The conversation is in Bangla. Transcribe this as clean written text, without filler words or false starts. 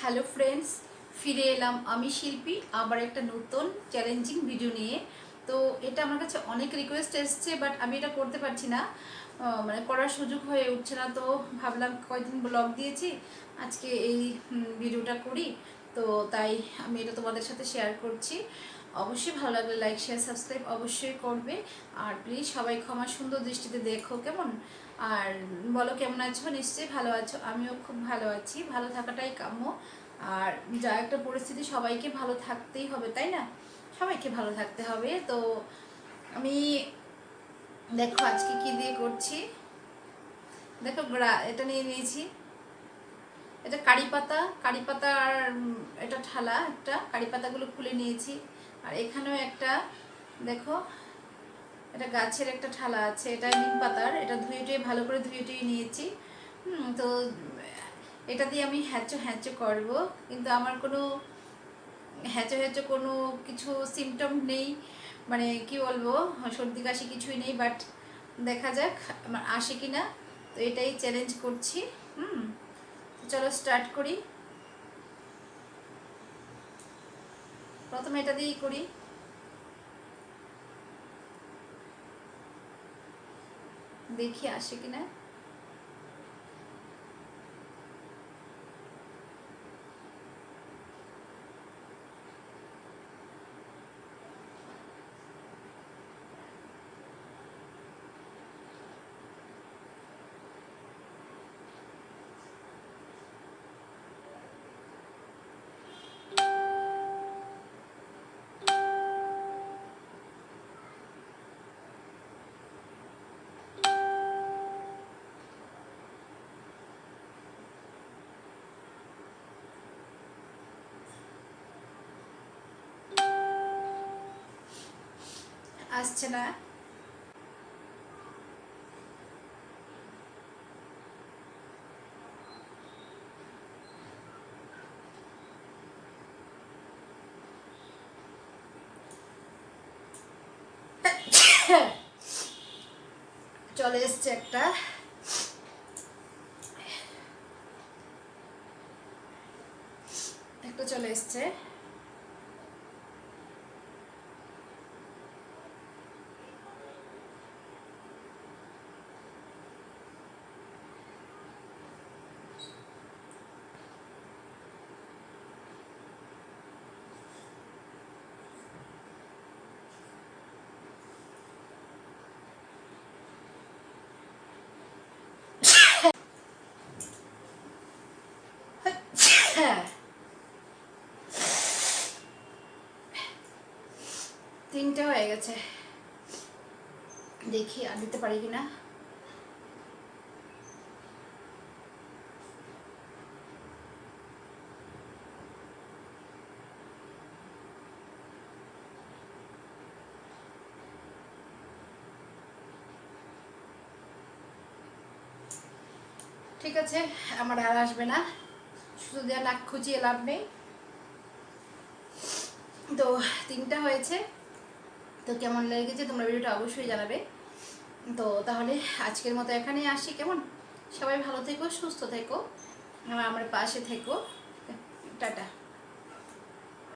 হ্যালো ফ্রেন্ডস, ফিরে এলাম আমি শিল্পী আবার একটা নতুন চ্যালেঞ্জিং ভিডিও নিয়ে। তো এটা আমার কাছে অনেক রিকোয়েস্ট এসছে, বাট আমি এটা করতে পারছি না, মানে করার সুযোগ হয়ে উঠছে না। তো ভাবলাম কয়েকদিন ব্লগ দিয়েছি, আজকে এই ভিডিওটা করি। তো তাই আমি এটা তোমাদের সাথে শেয়ার করছি। অবশ্যই ভালো লাগলে লাইক শেয়ার সাবস্ক্রাইব অবশ্যই করবে। আর প্লিজ সবাই ক্ষমা সুন্দর দৃষ্টিতে দেখো, কেমন? আর বলো কেমন আছো? নিশ্চয়ই ভালো আছো, আমিও খুব ভালো আছি। ভালো থাকাটাই কাম্য। আর যা একটা পরিস্থিতি, সবাইকে ভালো থাকতেই হবে, তাই না? সবাইকে ভালো থাকতে হবে। তো আমি দেখো আজকে কি দিয়ে করছি। দেখো এটা নিয়ে নিয়েছি, এটা কারি পাতা। কারি পাতার এটা ঠালা, একটা কারি পাতাগুলো খুলে নিয়েছি। আর এখানেও একটা, দেখো এটা গাছের একটা ঠালা আছে, এটা নিম পাতার। এটা ধুয়ে টুয়ে ভালো করে ধুয়ে টুয়ে নিয়েছি। তো এটা দিয়ে আমি হ্যাঁচো হ্যাঁচো করবো, কিন্তু আমার কোনো হ্যাঁচো হ্যাঁচো কোনো কিছু সিমটম নেই, মানে কি বলবো, সর্দি কাশি কিছুই নেই। বাট দেখা যাক আমার আসে কি না। তো এটাই চ্যালেঞ্জ করছি। চলো স্টার্ট করি। প্রথমে এটা দিয়েই করি। দেখি আসে কিনা। আসছে না। চলে এসছে একটা, একটা চলে এসছে। হ্যাঁ, তিনটে হয়ে গেছে। দেখি আর দিতে পারি কিনা। ঠিক আছে, আমার আর আসবে না, শুধু দেওয়া নাক খুঁচিয়ে লাভ নেই। তো তিনটা হয়েছে। তো কেমন লেগেছে তোমরা ভিডিওটা অবশ্যই জানাবে। তো তাহলে আজকের মতো এখানেই আসি, কেমন? সবাই ভালো থেকো, সুস্থ থেকো, আমার পাশে থেকো। টাটা।